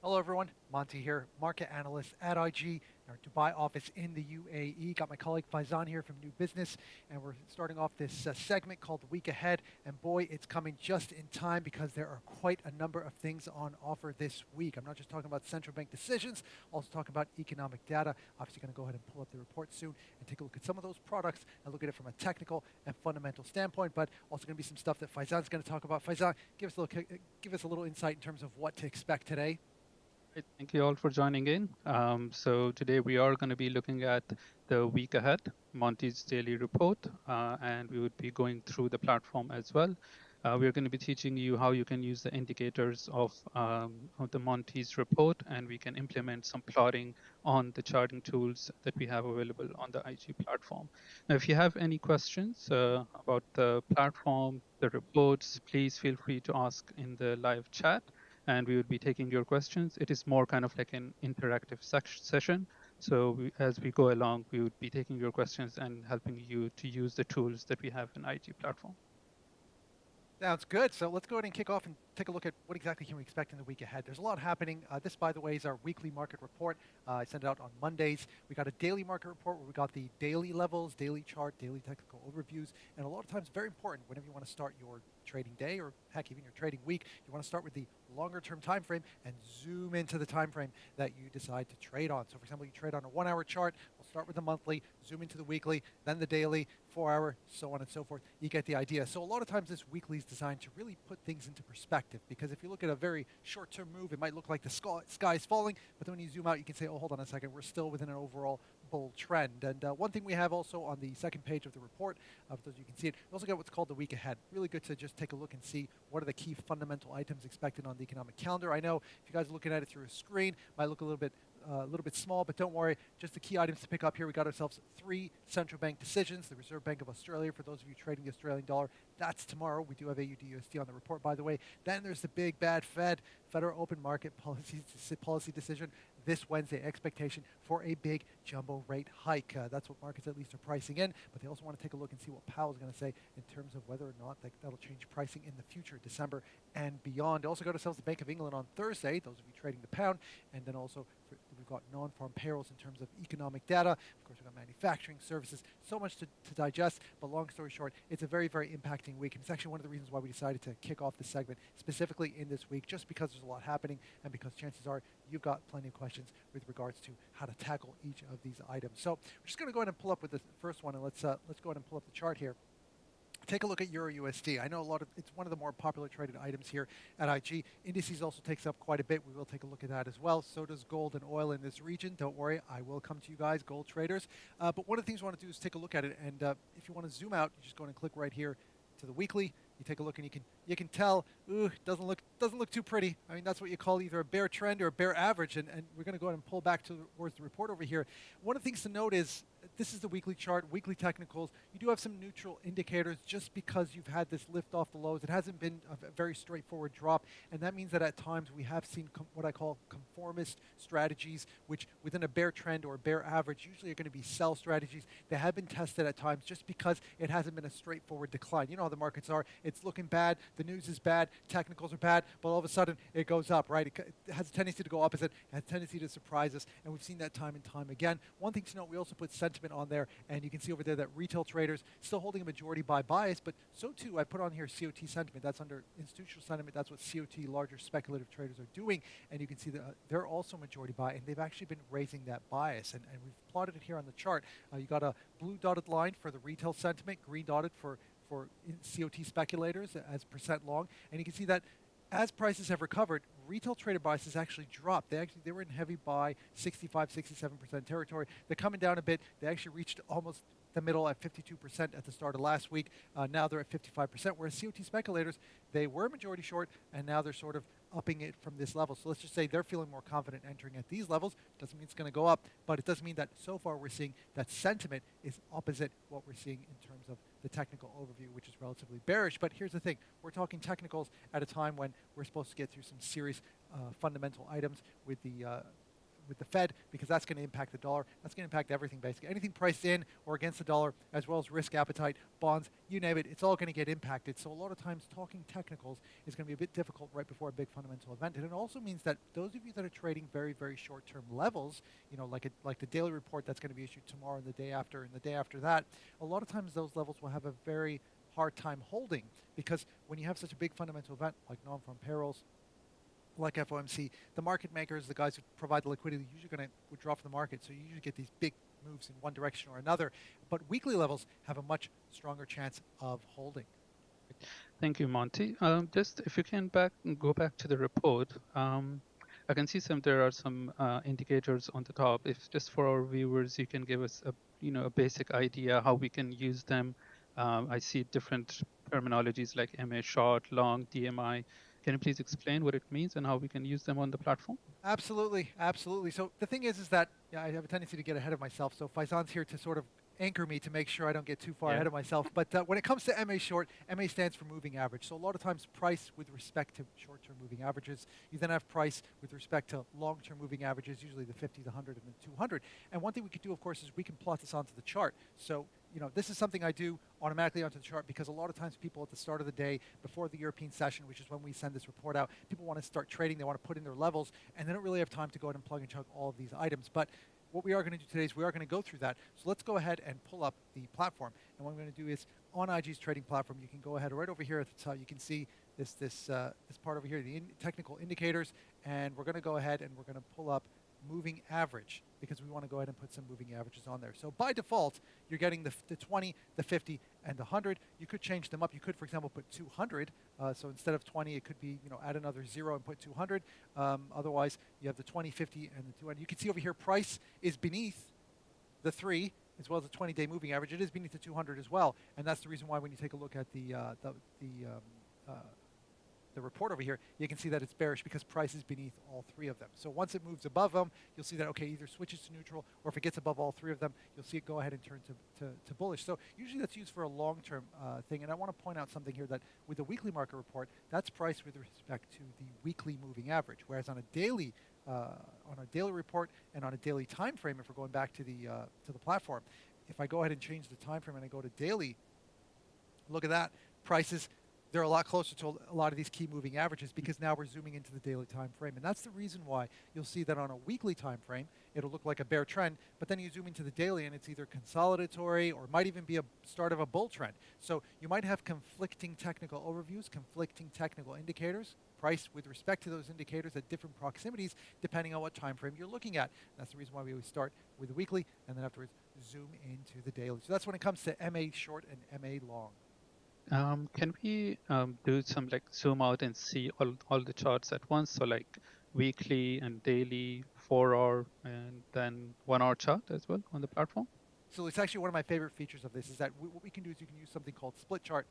Hello, everyone. Monty here, market analyst at IG, our Dubai office in the UAE. Got my colleague Faizan here from New Business, and we're starting off this segment called The Week Ahead. And boy, it's coming just in time because there are quite a number of things on offer this week. I'm not just talking about central bank decisions, also talking about economic data. Obviously, going to go ahead and pull up the report soon and take a look at some of those products and look at it from a technical and fundamental standpoint. But also going to be some stuff that Faizan's going to talk about. Faizan, give us a little insight in terms of what to expect today. Right, thank you all for joining in. So today we are going to be looking at the week ahead, Monty's daily report, and we would be going through the platform as well. We're going to be teaching you how you can use the indicators of the Monty's report, and we can implement some plotting on the charting tools that we have available on the IG platform. Now, if you have any questions about the platform, the reports, please feel free to ask in the live chat and we will be taking your questions. It is more kind of like an interactive session. So as we go along, we would be taking your questions and helping you to use the tools that we have in IG platform. Sounds good. So let's go ahead and kick off and take a look at what exactly can we expect in the week ahead. There's a lot happening. This, by the way, is our weekly market report. I send it out on Mondays. We got a daily market report where we got the daily levels, daily chart, daily technical overviews, and a lot of times very important whenever you want to start your trading day or heck even your trading week. You want to start with the longer term time frame and zoom into the time frame that you decide to trade on. So for example, you trade on a 1 hour chart, we'll start with the monthly, zoom into the weekly, then the daily, 4 hour, so on and so forth. You get the idea. So a lot of times this weekly is designed to really put things into perspective because if you look at a very short term move, it might look like the sky is falling, but then when you zoom out, you can say, oh, hold on a second, we're still within an overall bull trend. And one thing we have also on the second page of the report, for those of you can see it, we also got what's called the week ahead. Really good to just take a look and see what are the key fundamental items expected on the economic calendar. I know if you guys are looking at it through a screen, it might look a little bit small, but don't worry. Just the key items to pick up here. We got ourselves 3 central bank decisions. The Reserve Bank of Australia, for those of you trading the Australian dollar, that's tomorrow. We do have AUD/USD on the report, by the way. Then there's the big bad Federal Open Market policy decision this Wednesday. Expectation for a big jumbo rate hike. That's what markets at least are pricing in, but they also want to take a look and see what Powell's going to say in terms of whether or not that'll change pricing in the future, December and beyond. Also got ourselves the Bank of England on Thursday, those of you trading the pound, and then also we've got non-farm payrolls in terms of economic data. Of course, we've got manufacturing services, so much to digest, but long story short, it's a very, very impacting week, and it's actually one of the reasons why we decided to kick off this segment specifically in this week, just because there's a lot happening and because chances are you've got plenty of questions with regards to how to tackle each of these items. So we're just going to go ahead and pull up with the first one, and let's go ahead and pull up the chart here. Take a look at Euro USD. I know it's one of the more popular traded items here at IG. Indices also takes up quite a bit. We will take a look at that as well. So does gold and oil in this region. Don't worry, I will come to you guys, gold traders. But one of the things we want to do is take a look at it. And if you want to zoom out, you just go and click right here to the weekly. You take a look and you can tell, ooh, doesn't look too pretty. I mean, that's what you call either a bear trend or a bear average. And we're going to go ahead and pull back towards the report over here. One of the things to note is this is the weekly chart, weekly technicals. You do have some neutral indicators just because you've had this lift off the lows. It hasn't been a very straightforward drop, and that means that at times we have seen what I call conformist strategies, which within a bear trend or a bear average usually are going to be sell strategies. They have been tested at times just because it hasn't been a straightforward decline. You know how the markets are. It's looking bad, the news is bad, technicals are bad, but all of a sudden it goes up, right? It has a tendency to go opposite, it has a tendency to surprise us, and we've seen that time and time again. One thing to note, we also put sentiment on there, and you can see over there that retail traders still holding a majority buy bias, but so too I put on here COT sentiment. That's under institutional sentiment. That's what COT, larger speculative traders, are doing, and you can see that they're also majority buy, and they've actually been raising that bias, and we've plotted it here on the chart. You got a blue dotted line for the retail sentiment, green dotted for COT speculators as percent long, and you can see that as prices have recovered, retail trader biases actually dropped. They were in heavy buy, 65, 67% territory. They're coming down a bit. They actually reached almost the middle at 52% at the start of last week. Now they're at 55%, whereas COT speculators, they were majority short, and now they're sort of upping it from this level. So let's just say they're feeling more confident entering at these levels. Doesn't mean it's going to go up, but it does mean that so far we're seeing that sentiment is opposite what we're seeing in terms of the technical overview, which is relatively bearish. But here's the thing. We're talking technicals at a time when we're supposed to get through some serious fundamental items with the with the Fed, because that's going to impact the dollar. That's going to impact everything basically. Anything priced in or against the dollar, as well as risk appetite, bonds, you name it, it's all going to get impacted. So a lot of times talking technicals is going to be a bit difficult right before a big fundamental event. And it also means that those of you that are trading very, very short-term levels, like the daily report that's going to be issued tomorrow and the day after and the day after that, a lot of times those levels will have a very hard time holding, because when you have such a big fundamental event like non-farm payrolls, like FOMC, the market makers, the guys who provide the liquidity, usually going to withdraw from the market. So you usually get these big moves in one direction or another. But weekly levels have a much stronger chance of holding. Thank you, Monty. Just if you can go back to the report, I can see there are some indicators on the top. If just for our viewers, you can give us a basic idea how we can use them. I see different terminologies like MA short, long, DMI. Can you please explain what it means and how we can use them on the platform? Absolutely, absolutely. So the thing is that I have a tendency to get ahead of myself. So Faizan's here to sort of anchor me to make sure I don't get too far Yeah. ahead of myself. But when it comes to MA short, MA stands for moving average. So a lot of times price with respect to short-term moving averages. You then have price with respect to long-term moving averages, usually the 50, the 100, and the 200. And one thing we could do, of course, is we can plot this onto the chart. So this is something I do automatically onto the chart, because a lot of times people at the start of the day, before the European session, which is when we send this report out, people want to start trading, they want to put in their levels, and they don't really have time to go ahead and plug and chug all of these items. But what we are going to do today is we are going to go through that. So let's go ahead and pull up the platform. And what I'm going to do is, on IG's trading platform, you can go ahead right over here at the top. You can see this part over here, the technical indicators, and we're going to go ahead and we're going to pull up moving average, because we want to go ahead and put some moving averages on there. So by default, you're getting the 20, the 50, and the 100. You could change them up. You could, for example, put 200. So instead of 20, it could be, add another 0 and put 200. Otherwise, you have the 20, 50, and the 200. You can see over here, price is beneath the 3, as well as the 20-day moving average. It is beneath the 200 as well. And that's the reason why when you take a look at the report over here, you can see that it's bearish because price is beneath all 3 of them. So once it moves above them, you'll see that, okay, either switches to neutral, or if it gets above all 3 of them, you'll see it go ahead and turn to bullish. So usually that's used for a long-term thing. And I want to point out something here, that with the weekly market report, that's priced with respect to the weekly moving average, whereas on a daily report and on a daily time frame, if we're going back to the platform, if I go ahead and change the time frame and I go to daily, look at that, prices, they're a lot closer to a lot of these key moving averages, because now we're zooming into the daily time frame. And that's the reason why you'll see that on a weekly time frame, it'll look like a bear trend, but then you zoom into the daily and it's either consolidatory or might even be a start of a bull trend. So you might have conflicting technical overviews, conflicting technical indicators, price with respect to those indicators at different proximities, depending on what time frame you're looking at. That's the reason why we always start with the weekly and then afterwards zoom into the daily. So that's when it comes to MA short and MA long. Can we do some like zoom out and see all the charts at once? So like weekly and daily, 4 hour, and then 1 hour chart as well on the platform? So it's actually one of my favorite features of this, is that what we can do is you can use something called split chart.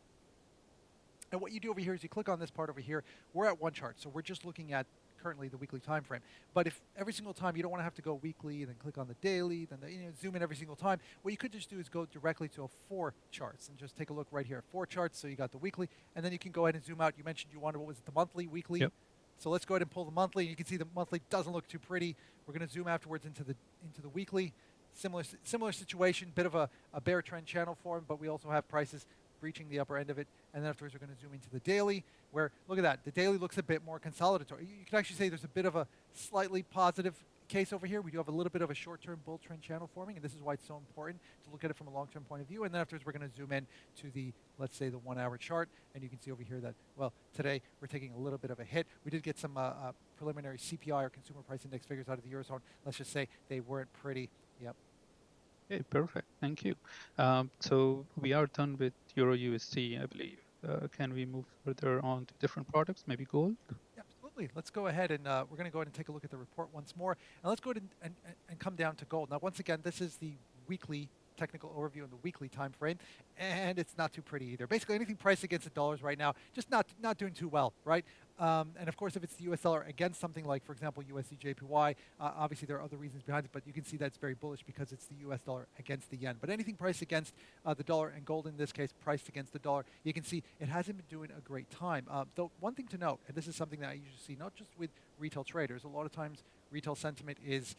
And what you do over here is you click on this part over here. We're at one chart, so we're just looking at currently the weekly time frame. But if every single time you don't want to have to go weekly, then click on the daily, then zoom in every single time, what you could just do is go directly to a 4 charts and just take a look right here. 4 charts, so you got the weekly, and then you can go ahead and zoom out. You mentioned you wanted, what was it, the monthly, weekly? Yep. So let's go ahead and pull the monthly. You can see the monthly doesn't look too pretty. We're going to zoom afterwards into the weekly. Similar situation, bit of a bear trend channel form, but we also have prices breaching the upper end of it. And then afterwards, we're going to zoom into the daily, where, look at that, the daily looks a bit more consolidatory. You can actually say there's a bit of a slightly positive case over here. We do have a little bit of a short-term bull trend channel forming, and this is why it's so important to look at it from a long-term point of view. And then afterwards, we're going to zoom in to the, let's say, the 1 hour chart, and you can see over here that, well, today we're taking a little bit of a hit. We did get some preliminary CPI, or consumer price index figures, out of the Eurozone. Let's just say they weren't pretty. Yep. Okay, perfect. Thank you. So we are done with Euro USD, I believe. Can we move further on to different products, maybe gold? Absolutely. Let's go ahead and we're going to go ahead and take a look at the report once more. And let's go ahead and come down to gold. Now, once again, this is the weekly technical overview in the weekly time frame, and it's not too pretty either. Basically, anything priced against the dollars right now, just not doing too well, right? And of course, if it's the U.S. dollar against something like, for example, USD JPY, obviously there are other reasons behind it, but you can see that's very bullish because it's the U.S. dollar against the yen. But anything priced against the dollar, and gold in this case priced against the dollar, you can see it hasn't been doing a great time. Though one thing to note, and this is something that I usually see, not just with retail traders, a lot of times retail sentiment is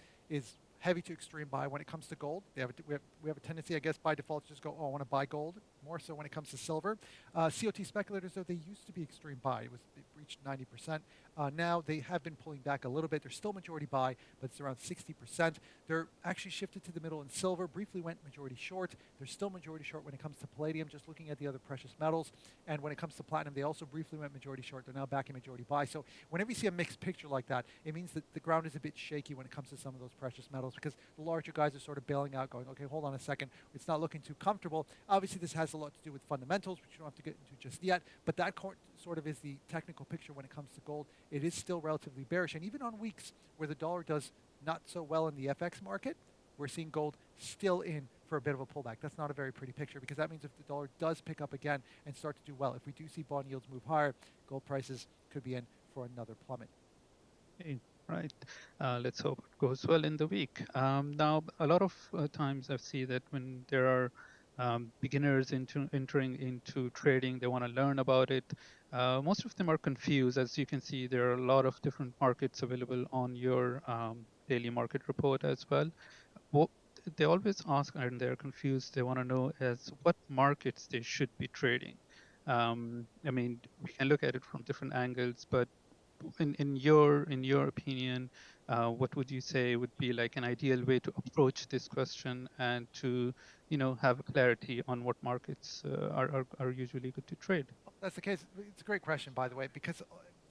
heavy to extreme buy when it comes to gold. We have a tendency, I guess, by default to just go, oh, I want to buy gold, more so when it comes to silver. COT speculators, though, they used to be extreme buy. It reached 90%. Now they have been pulling back a little bit. They're still majority buy, but it's around 60%. They're actually shifted to the middle in silver, briefly went majority short. They're still majority short when it comes to palladium, just looking at the other precious metals. And when it comes to platinum, they also briefly went majority short. They're now back in majority buy. So whenever you see a mixed picture like that, it means that the ground is a bit shaky when it comes to some of those precious metals, because the larger guys are sort of bailing out, going, okay, hold on a second, it's not looking too comfortable. Obviously, this has a lot to do with fundamentals, which you don't have to get into just yet, but that sort of is the technical picture when it comes to gold. It is still relatively bearish, and even on weeks where the dollar does not so well in the FX market, we're seeing gold still in for a bit of a pullback. That's not a very pretty picture, because that means if the dollar does pick up again and start to do well, if we do see bond yields move higher, gold prices could be in for another plummet. Okay, right. Let's hope it goes well in the week. Now, a lot of times I see that when there are beginners entering into trading, they want to learn about it. Most of them are confused. As you can see, there are a lot of different markets available on your daily market report as well. What they always ask, and they're confused, they want to know is what markets they should be trading. I mean, we can look at it from different angles, but in your opinion, what would you say would be like an ideal way to approach this question and to have clarity on what markets are usually good to trade? That's the case. It's a great question, by the way, because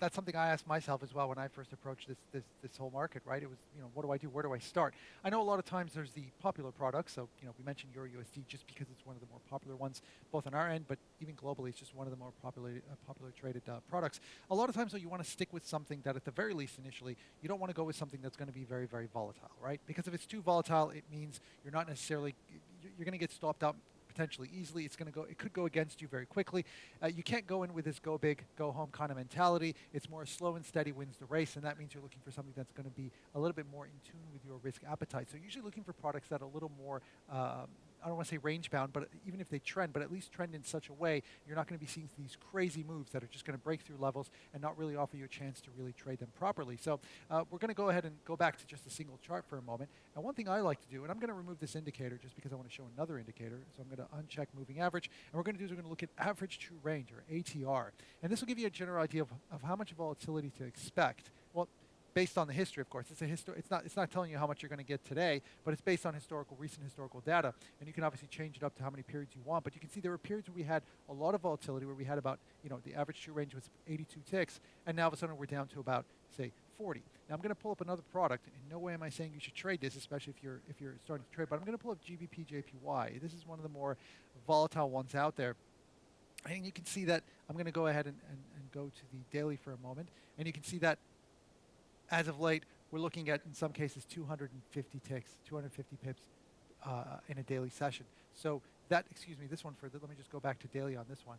that's something I asked myself as well when I first approached this whole market, right? It was, what do I do? Where do I start? I know a lot of times there's the popular products. So, we mentioned Euro USD just because it's one of the more popular ones, both on our end, but even globally, it's just one of the more popular traded products. A lot of times, though, you want to stick with something that, at the very least, initially, you don't want to go with something that's going to be very, very volatile, right? Because if it's too volatile, it means you're not necessarily, you're going to get stopped out potentially easily. It could go against you very quickly. You can't go in with this go big, go home kind of mentality. It's more slow and steady wins the race, and that means you're looking for something that's going to be a little bit more in tune with your risk appetite. So usually looking for products that are a little more, I don't want to say range bound, but even if they trend, but at least trend in such a way, you're not going to be seeing these crazy moves that are just going to break through levels and not really offer you a chance to really trade them properly. So we're going to go ahead and go back to just a single chart for a moment. And one thing I like to do, and I'm going to remove this indicator just because I want to show another indicator. So I'm going to uncheck moving average. And what we're going to do is we're going to look at average true range, or ATR. And this will give you a general idea of how much volatility to expect. Well, based on the history, of course. It's not telling you how much you're going to get today, but it's based on recent historical data. And you can obviously change it up to how many periods you want. But you can see there were periods where we had a lot of volatility, where we had about, the average true range was 82 ticks, and now all of a sudden we're down to about, say, 40. Now I'm going to pull up another product. In no way am I saying you should trade this, especially if you're starting to trade. But I'm going to pull up GBP JPY. This is one of the more volatile ones out there. And you can see that I'm going to go ahead and go to the daily for a moment. And you can see that as of late, we're looking at, in some cases, 250 ticks, 250 pips in a daily session. So this one further, let me just go back to daily on this one.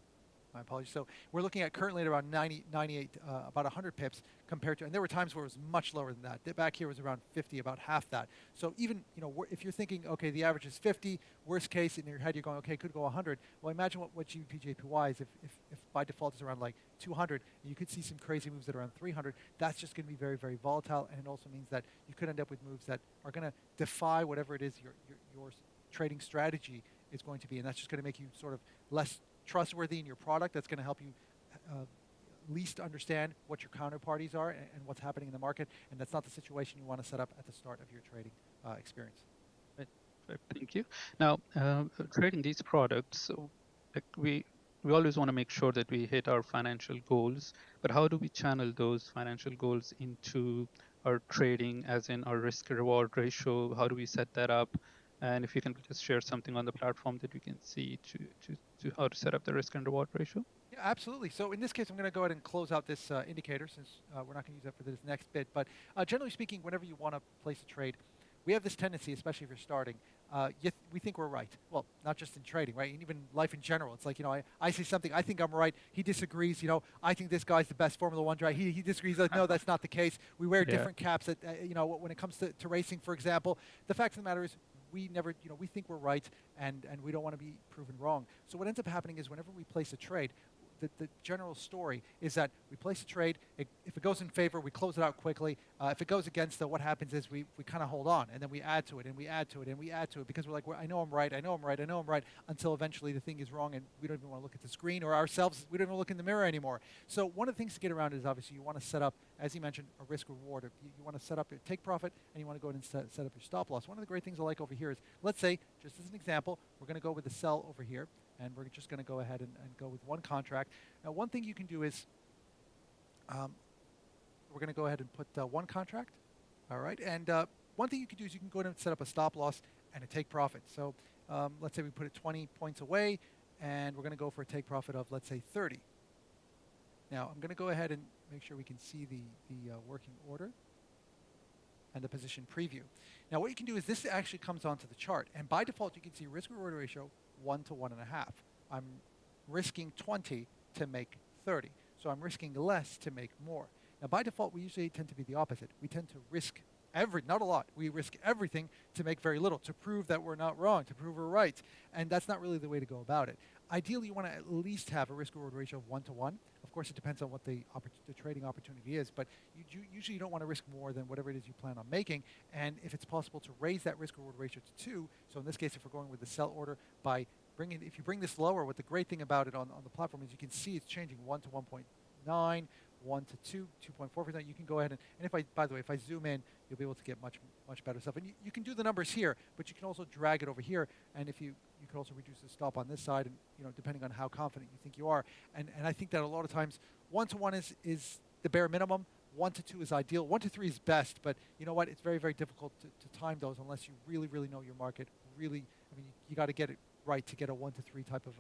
My apologies. So we're looking at currently at around 90, 98, about 100 pips compared to, and there were times where it was much lower than that. Back here was around 50, about half that. So even, if you're thinking, okay, the average is 50, worst case in your head, you're going, okay, it could go 100. Well, imagine what GBP JPY is if by default it's around like 200, and you could see some crazy moves at around 300. That's just going to be very, very volatile, and it also means that you could end up with moves that are going to defy whatever it is your trading strategy is going to be, and that's just going to make you sort of less trustworthy in your product. That's going to help you least understand what your counterparties are and what's happening in the market, and that's not the situation you want to set up at the start of your trading experience. Right, thank you. Now, trading these products, so, like we always want to make sure that we hit our financial goals, but how do we channel those financial goals into our trading, as in our risk reward ratio? How do we set that up? And if you can just share something on the platform that we can see to how to set up the risk and reward ratio. Yeah, absolutely. So in this case, I'm going to go ahead and close out this indicator, since we're not going to use that for this next bit. But generally speaking, whenever you want to place a trade, we have this tendency, especially if you're starting, we think we're right. Well, not just in trading, right? And even life in general. It's like, I say something, I think I'm right. He disagrees. I think this guy's the best Formula One driver. He disagrees. Like, no, that's not the case. We wear Yeah. different caps. When it comes to racing, for example, the fact of the matter is, we never, we think we're right, and we don't want to be proven wrong. So what ends up happening is whenever we place a trade, the general story is that we place a trade. If it goes in favor, we close it out quickly. If it goes against, what happens is we kind of hold on, and then we add to it, and we add to it, and we add to it, because we're like, I know I'm right, I know I'm right, I know I'm right, until eventually the thing is wrong, and we don't even want to look at the screen or ourselves. We don't even look in the mirror anymore. So one of the things to get around is obviously you want to set up, as you mentioned, a risk reward. You want to set up your take profit, and you want to go ahead and set up your stop loss. One of the great things I like over here is, let's say, just as an example, we're going to go with the sell over here, and we're just going to go ahead and go with one contract. Now, one thing you can do is, we're going to go ahead and put one contract. All right, and one thing you can do is you can go ahead and set up a stop loss and a take profit. So let's say we put it 20 points away, and we're going to go for a take profit of, let's say, 30. Now, I'm going to go ahead and make sure we can see the working order and the position preview. Now, what you can do is this actually comes onto the chart, and by default, you can see risk-reward ratio 1 to 1.5. I'm risking 20 to make 30, so I'm risking less to make more. Now, by default, we usually tend to be the opposite. We tend to risk not a lot. We risk everything to make very little, to prove that we're not wrong, to prove we're right, and that's not really the way to go about it. Ideally, you want to at least have a risk-reward ratio of 1 to 1. Of course, it depends on what the trading opportunity is, but usually you don't want to risk more than whatever it is you plan on making. And if it's possible to raise that risk-reward ratio to 2, so in this case, if we're going with the sell order, if you bring this lower, what the great thing about it on the platform is you can see it's changing 1 to 1.9, 1 to 2, 2.4%. You can go ahead and by the way, if I zoom in, you'll be able to get much better stuff. And you can do the numbers here, but you can also drag it over here. And if you can also reduce the stop on this side, and depending on how confident you think you are. And I think that a lot of times 1 to 1 is the bare minimum. 1 to 2 is ideal. 1 to 3 is best, but you know what? It's very, very difficult to time those unless you really, really know your market. Really, you got to get it right to get a 1 to 3 type of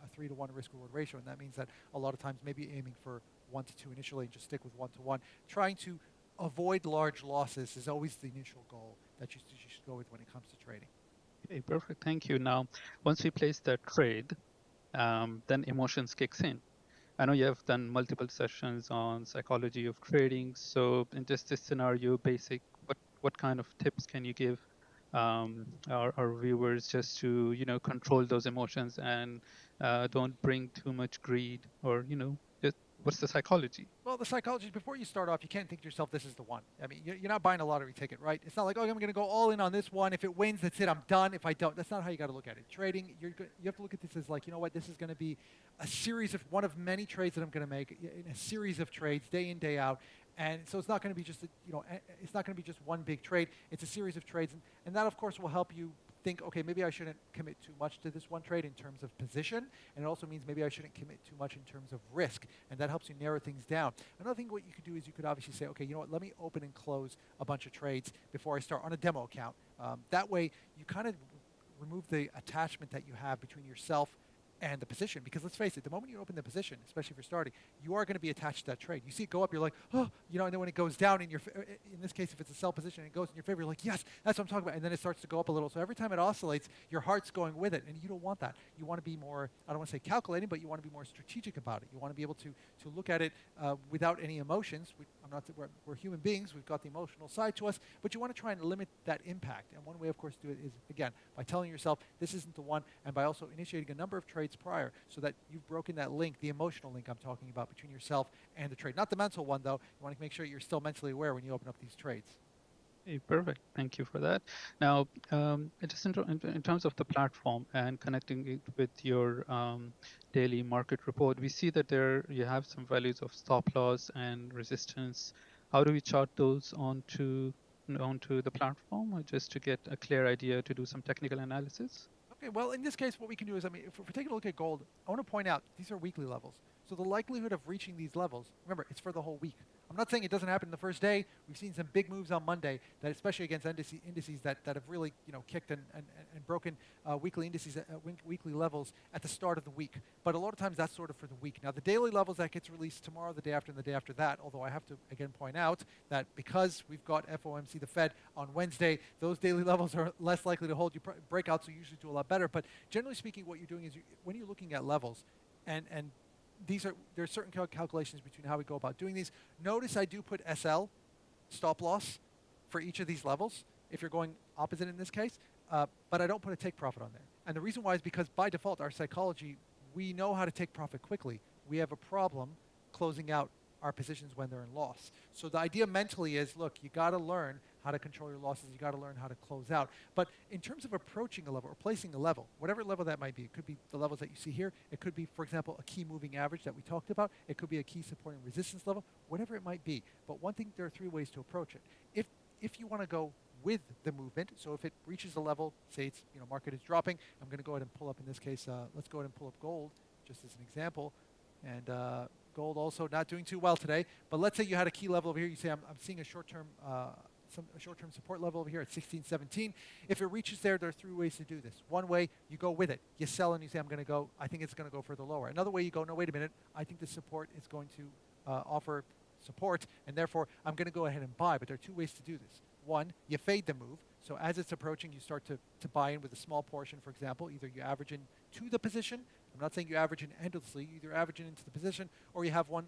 a 3 to 1 risk reward ratio, and that means that a lot of times maybe aiming for 1 to 2 initially and just stick with 1 to 1. Trying to avoid large losses is always the initial goal that you should go with when it comes to trading. Okay, perfect. Thank you. Now, once we place that trade, then emotions kicks in. I know you have done multiple sessions on psychology of trading. So in just this scenario, what kind of tips can you give our viewers just to control those emotions and don't bring too much greed, or just what's the psychology? Well, the psychology, before you start off, you can't think to yourself, this is the one. You're not buying a lottery ticket, right? It's not like, I'm going to go all in on this one. If it wins, that's it. I'm done. If I don't, that's not how you got to look at it. Trading, you have to look at this as like, you know what? This is going to be a series of one of many trades that I'm going to make in a series of trades, day in, day out. And so it's not going to be just, it's not going to be just one big trade. It's a series of trades, and that, of course, will help you think, okay, maybe I shouldn't commit too much to this one trade in terms of position, and it also means maybe I shouldn't commit too much in terms of risk, and that helps you narrow things down. Another thing what you could do is you could obviously say, okay, you know what, let me open and close a bunch of trades before I start on a demo account. That way, you kind of remove the attachment that you have between yourself and the position, because let's face it, the moment you open the position, especially if you're starting, you are going to be attached to that trade. You see it go up, you're like, oh, and then when it goes down in this case, if it's a sell position and it goes in your favor, you're like, yes, that's what I'm talking about, and then it starts to go up a little. So every time it oscillates, your heart's going with it, and you don't want that. You want to be more, I don't want to say calculating, but you want to be more strategic about it. You want to be able to look at it without any emotions. We're human beings, we've got the emotional side to us, but you want to try and limit that impact. And one way, of course, to do it is, again, by telling yourself this isn't the one, and by also initiating a number of trades prior, so that you've broken that link, the emotional link I'm talking about, between yourself and the trade. Not the mental one, though. You want to make sure you're still mentally aware when you open up these trades. Hey, perfect. Thank you for that. Now, just in terms of the platform and connecting it with your daily market report, we see that you have some values of stop loss and resistance. How do we chart those onto the platform, or just to get a clear idea to do some technical analysis? Okay, well, in this case, what we can do is, if we're taking a look at gold, I want to point out these are weekly levels. So the likelihood of reaching these levels, remember, it's for the whole week. I'm not saying it doesn't happen the first day. We've seen some big moves on Monday, that especially against indices that have really kicked and broken weekly indices, weekly levels at the start of the week. But a lot of times that's sort of for the week. Now the daily levels that gets released tomorrow, the day after, and the day after that. Although I have to again point out that because we've got FOMC, the Fed, on Wednesday, those daily levels are less likely to hold. You breakouts, so you usually do a lot better. But generally speaking, what you're doing is when you're looking at levels, and there's certain calculations between how we go about doing these. Notice I do put SL, stop loss, for each of these levels, if you're going opposite in this case, but I don't put a take profit on there. And the reason why is because by default, our psychology, we know how to take profit quickly. We have a problem closing out our positions when they're in loss. So the idea mentally is, look, you got to learn how to control your losses. You got to learn how to close out. But in terms of approaching a level or placing a level, whatever level that might be, it could be the levels that you see here. It could be, for example, a key moving average that we talked about. It could be a key supporting resistance level, whatever it might be. But one thing, there are three ways to approach it. If you want to go with the movement, so if it reaches a level, say it's, market is dropping, I'm going to go ahead and pull up, in this case, let's go ahead and pull up gold, just as an example. And gold also not doing too well today. But let's say you had a key level over here. You say, I'm seeing a short-term support level over here at 1617. If it reaches there, there are three ways to do this. One way, you go with it. You sell and you say, I think it's going to go further lower. Another way, you go, no, wait a minute. I think the support is going to offer support, and therefore I'm going to go ahead and buy. But there are two ways to do this. One, you fade the move. So as it's approaching, you start to buy in with a small portion, for example. Either you average in to the position. I'm not saying you average in endlessly. You either average in into the position, or you have one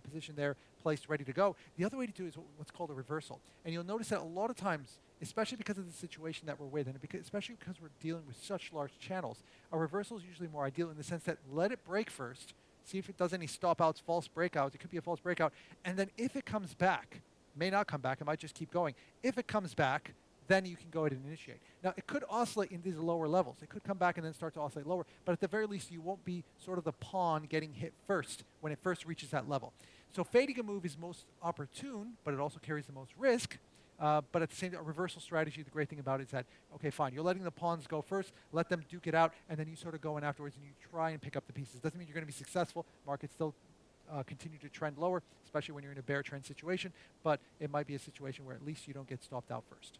position there placed ready to go. The other way to do it is what's called a reversal. And you'll notice that a lot of times, especially because of the situation that we're with, and especially because we're dealing with such large channels, a reversal is usually more ideal in the sense that let it break first, see if it does any stop outs, false breakouts. It could be a false breakout. And then if it comes back, may not come back, it might just keep going. If it comes back, then you can go ahead and initiate. Now, it could oscillate in these lower levels. It could come back and then start to oscillate lower, but at the very least, you won't be sort of the pawn getting hit first when it first reaches that level. So fading a move is most opportune, but it also carries the most risk. But at the same time, a reversal strategy, the great thing about it is that, okay, fine, you're letting the pawns go first, let them duke it out, and then you sort of go in afterwards and you try and pick up the pieces. Doesn't mean you're going to be successful. Markets still continue to trend lower, especially when you're in a bear trend situation, but it might be a situation where at least you don't get stopped out first.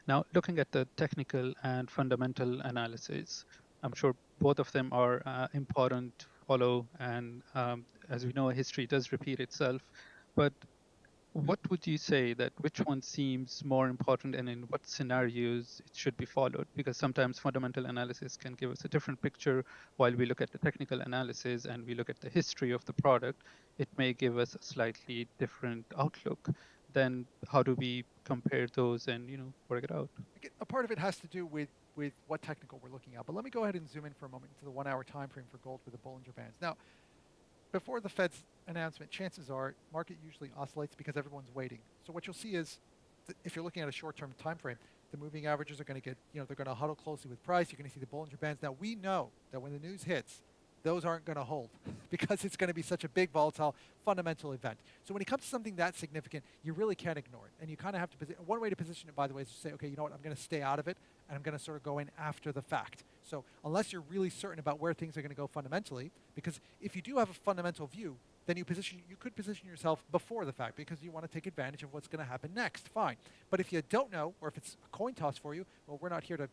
Now, looking at the technical and fundamental analysis, I'm sure both of them are important to follow, and as we know, history does repeat itself. But what would you say that which one seems more important, and in what scenarios it should be followed? Because sometimes fundamental analysis can give us a different picture, while we look at the technical analysis and we look at the history of the product, it may give us a slightly different outlook. Then how do we compare those and work it out? A part of it has to do with what technical we're looking at. But let me go ahead and zoom in for a moment to the 1 hour time frame for gold with the Bollinger Bands. Now, before the Fed's announcement, chances are market usually oscillates because everyone's waiting. So what you'll see is, if you're looking at a short-term time frame, the moving averages are going to get, they're going to huddle closely with price. You're going to see the Bollinger Bands. Now, we know that when the news hits, those aren't going to hold because it's going to be such a big, volatile, fundamental event. So when it comes to something that significant, you really can't ignore it. And you kind of have to position. One way to position it, by the way, is to say, okay, you know what, I'm going to stay out of it, and I'm going to sort of go in after the fact. So unless you're really certain about where things are going to go fundamentally, because if you do have a fundamental view, then you could position yourself before the fact because you want to take advantage of what's going to happen next. Fine. But if you don't know, or if it's a coin toss for you, well, we're not here to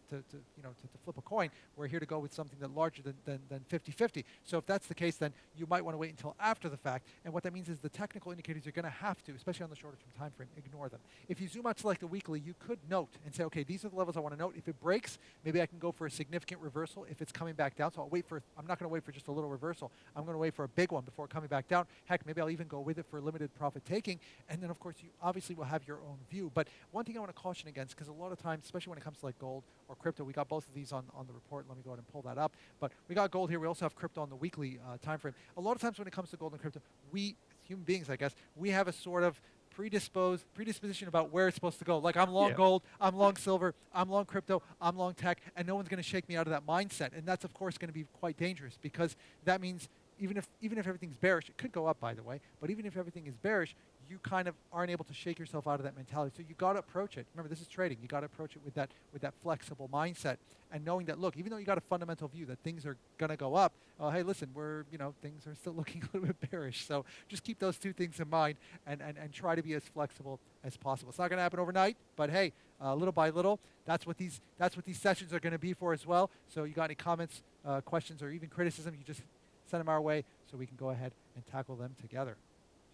flip a coin. We're here to go with something that larger than 50-50. So if that's the case, then you might want to wait until after the fact. And what that means is the technical indicators you're going to have to, especially on the shorter term time frame, ignore them. If you zoom out to like the weekly, you could note and say, okay, these are the levels I want to note. If it breaks, maybe I can go for a significant reversal if it's coming back down. So I'm not going to wait for just a little reversal. I'm going to wait for a big one before coming back down. Heck, maybe I'll even go with it for limited profit taking. And then, of course, you obviously will have your own view. But one thing I want to caution against, because a lot of times, especially when it comes to like gold or crypto, we got both of these on the report. Let me go ahead and pull that up. But we got gold here. We also have crypto on the weekly time frame. A lot of times when it comes to gold and crypto, we, human beings, I guess, we have a sort of predisposition about where it's supposed to go. Like I'm long gold, I'm long silver, I'm long crypto, I'm long tech, and no one's going to shake me out of that mindset. And that's, of course, going to be quite dangerous because that means even if everything's bearish, it could go up, by the way. But even if everything is bearish, you kind of aren't able to shake yourself out of that mentality. So you got to approach it. Remember, this is trading. You got to approach it with that flexible mindset, and knowing that, look, even though you got a fundamental view that things are gonna go up, hey, listen, things are still looking a little bit bearish. So just keep those two things in mind, and try to be as flexible as possible. It's not gonna happen overnight, but hey, little by little, that's what these sessions are going to be for as well. So you got any comments, questions, or even criticism, you just send them our way so we can go ahead and tackle them together.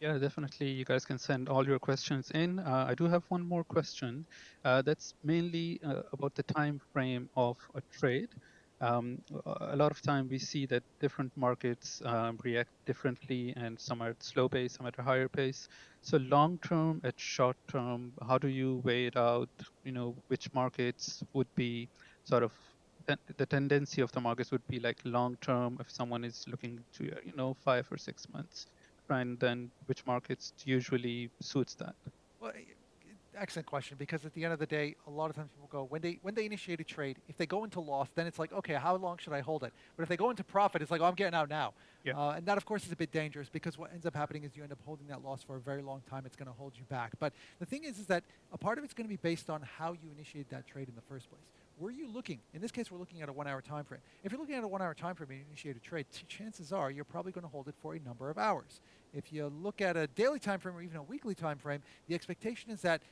Yeah, definitely. You guys can send all your questions in. I do have one more question. That's mainly about the time frame of a trade. A lot of time we see that different markets react differently, and some are at slow pace, some at a higher pace. So long term, at short term, how do you weigh it out? Which markets would be sort of the tendency of the markets would be like long term if someone is looking to 5 or 6 months, and then which markets usually suits that? Well, excellent question, because at the end of the day, a lot of times people go, when they initiate a trade, if they go into loss, then it's like, okay, how long should I hold it? But if they go into profit, it's like, oh, I'm getting out now. Yeah. And that, of course, is a bit dangerous, because what ends up happening is you end up holding that loss for a very long time. It's going to hold you back. But the thing is that a part of it's going to be based on how you initiate that trade in the first place. Were you looking, in this case, we're looking at a 1 hour time frame. If you're looking at a 1 hour time frame and you initiate a trade, chances are you're probably going to hold it for a number of hours. If you look at a daily time frame or even a weekly time frame, the expectation is that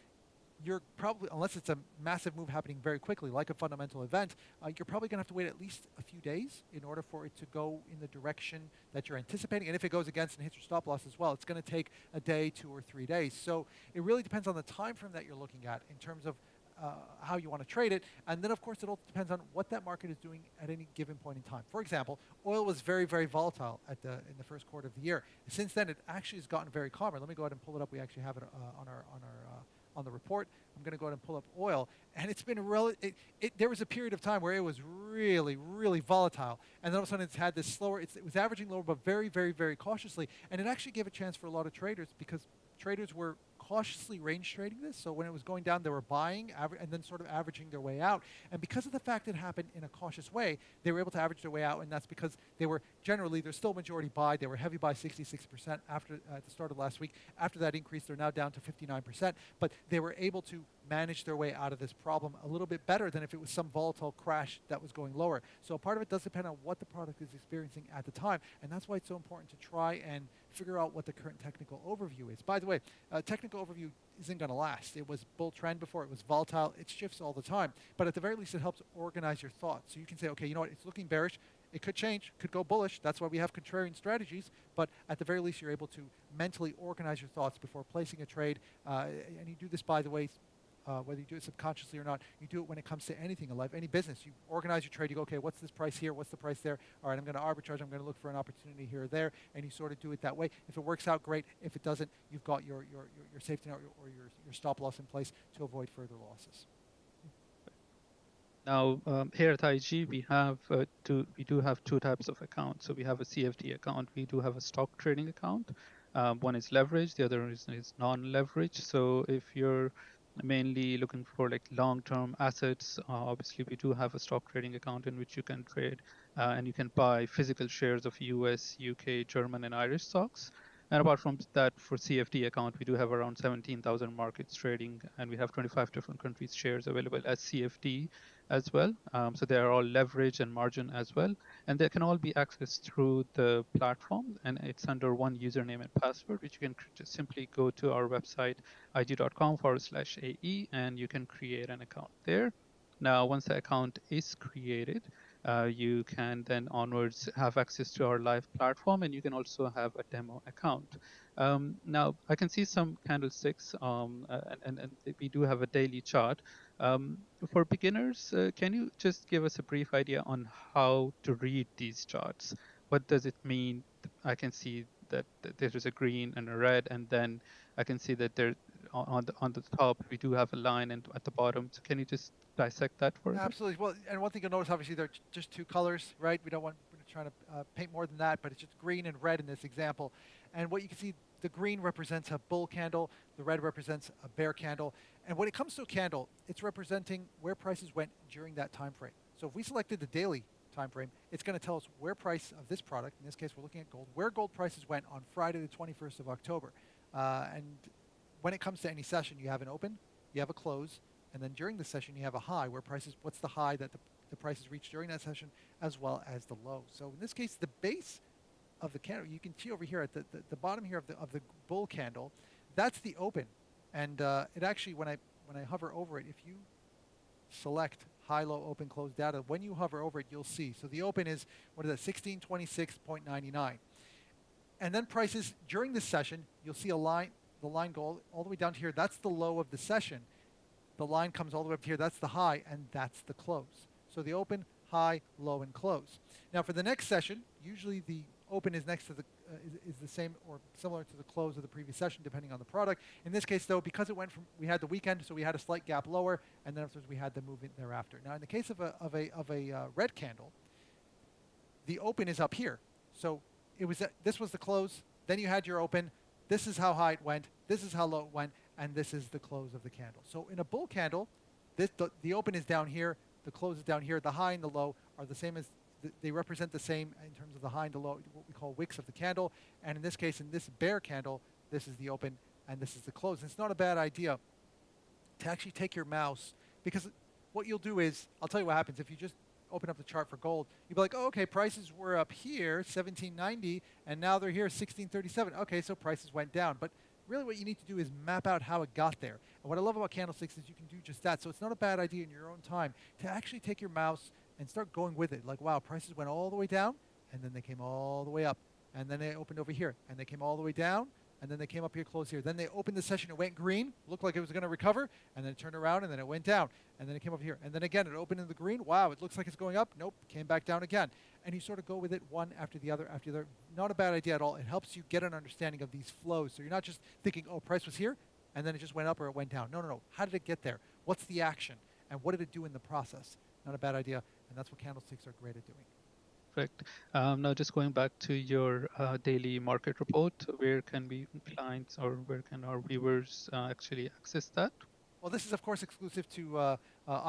you're probably, unless it's a massive move happening very quickly, like a fundamental event, you're probably going to have to wait at least a few days in order for it to go in the direction that you're anticipating. And if it goes against and hits your stop loss as well, it's going to take a day, 2 or 3 days. So it really depends on the time frame that you're looking at in terms of how you want to trade it. And then, of course, it all depends on what that market is doing at any given point in time. For example, oil was very, very volatile in the first quarter of the year. Since then, it actually has gotten very calmer. Let me go ahead and pull it up. We actually have it on the report. I'm going to go ahead and pull up oil, and it's been there was a period of time where it was really, really volatile, and then all of a sudden it's had this slower. It was averaging lower, but very, very, very cautiously, and it actually gave a chance for a lot of traders, because traders were cautiously range trading this. So when it was going down, they were buying and then sort of averaging their way out. And because of the fact it happened in a cautious way, they were able to average their way out. And that's because they were generally, they're still majority buy. They were heavy buy 66% after at the start of last week. After that increase, they're now down to 59%. But they were able to manage their way out of this problem a little bit better than if it was some volatile crash that was going lower. So part of it does depend on what the product is experiencing at the time. And that's why it's so important to try and figure out what the current technical overview is. By the way, technical overview isn't going to last. It was bull trend before, it was volatile, it shifts all the time. But at the very least, it helps organize your thoughts. So you can say, okay, you know what, it's looking bearish, it could change, could go bullish. That's why we have contrarian strategies. But at the very least, you're able to mentally organize your thoughts before placing a trade. And you do this, by the way, whether you do it subconsciously or not, you do it when it comes to anything in life, any business. You organize your trade, you go, okay, what's this price here, what's the price there? All right, I'm going to arbitrage, I'm going to look for an opportunity here or there, and you sort of do it that way. If it works out, great. If it doesn't, you've got your safety net or your stop loss in place to avoid further losses. Now, here at IG, we do have two types of accounts. So we have a CFD account. We do have a stock trading account. One is leveraged, the other is non-leveraged. So if you're mainly looking for like long-term assets, obviously we do have a stock trading account in which you can trade and you can buy physical shares of US, UK, German, and Irish stocks. And apart from that, for CFD account, we do have around 17,000 markets trading, and we have 25 different countries shares available as CFD as well. So they are all leverage and margin as well. And they can all be accessed through the platform, and it's under one username and password, which you can just simply go to our website, ig.com/AE, and you can create an account there. Now, once the account is created, you can then onwards have access to our live platform, and you can also have a demo account. Now, I can see some candlesticks, and we do have a daily chart. For beginners, can you just give us a brief idea on how to read these charts? What does it mean? I can see that there is a green and a red, and then I can see that there on the top we do have a line, and at the bottom. So can you just dissect that for a bit? Absolutely. Well, and one thing you'll notice, obviously, they're just two colors, right? We're not trying to paint more than that, but it's just green and red in this example. And what you can see, the green represents a bull candle, the red represents a bear candle. And when it comes to a candle, it's representing where prices went during that time frame. So if we selected the daily time frame, it's going to tell us where price of this product, in this case we're looking at gold, where gold prices went on Friday the 21st of October. And when it comes to any session, you have an open, you have a close, and then during the session you have a high where prices, what's the high that the prices reached during that session, as well as the low. So in this case, the base of the candle, you can see over here at the bottom here of the bull candle, that's the open. And it actually, when I hover over it, if you select high, low, open, close data, when you hover over it, you'll see. So the open is, what is that, 1626.99. And then prices during this session, you'll see a line, the line go all the way down to here. That's the low of the session. The line comes all the way up to here. That's the high, and that's the close. So the open, high, low, and close. Now for the next session, usually the open is next to the is the same or similar to the close of the previous session, depending on the product. In this case, though, because it went from, we had the weekend, so we had a slight gap lower, and then afterwards we had the movement thereafter. Now, in the case of a red candle, the open is up here. So it was this was the close. Then you had your open. This is how high it went. This is how low it went, and this is the close of the candle. So in a bull candle, the open is down here. The close is down here. The high and the low are the same as, they represent the same in terms of the high and the low, what we call wicks of the candle. And in this case, in this bear candle, this is the open and this is the close. And it's not a bad idea to actually take your mouse, because what you'll do is, I'll tell you what happens if you just open up the chart for gold. You'll be like, oh, okay, prices were up here, 1790, and now they're here, 1637. Okay, so prices went down. But really what you need to do is map out how it got there. And what I love about candlesticks is you can do just that. So it's not a bad idea in your own time to actually take your mouse and start going with it. Like, wow, prices went all the way down, and then they came all the way up. And then they opened over here, and they came all the way down, and then they came up here, close here. Then they opened the session, it went green, looked like it was going to recover, and then it turned around, and then it went down. And then it came up here. And then again, it opened in the green. Wow, it looks like it's going up. Nope, came back down again. And you sort of go with it one after the other after the other. Not a bad idea at all. It helps you get an understanding of these flows. So you're not just thinking, oh, price was here, and then it just went up or it went down. No, no, no. How did it get there? What's the action? And what did it do in the process? Not a bad idea. And that's what candlesticks are great at doing. Correct. Now, just going back to your daily market report, where can we clients or where can our viewers actually access that? Well, this is, of course, exclusive to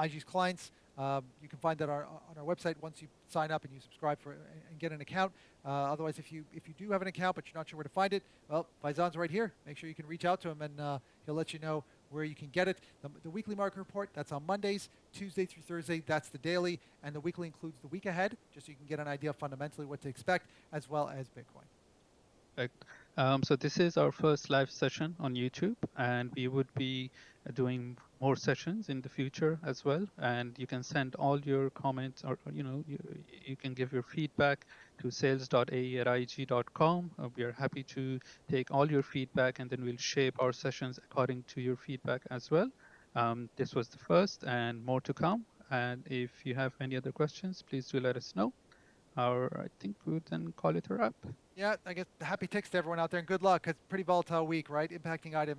IG's clients. You can find that on our website once you sign up and you subscribe and get an account. Otherwise, if you do have an account but you're not sure where to find it, well, Faizan's right here. Make sure you can reach out to him, and he'll let you know where you can get it. The weekly market report, that's on Mondays, Tuesday through Thursday, that's the daily, and the weekly includes the week ahead, just so you can get an idea of fundamentally what to expect, as well as Bitcoin. Correct. So this is our first live session on YouTube, and we would be doing more sessions in the future as well. And you can send all your comments, or you can give your feedback to sales.ae@ig.com. We are happy to take all your feedback, and then we'll shape our sessions according to your feedback as well. This was the first, and more to come. And if you have any other questions, please do let us know. I think we would then call it a wrap. Yeah, I guess happy ticks to everyone out there, and good luck. It's a pretty volatile week, right? Impacting items.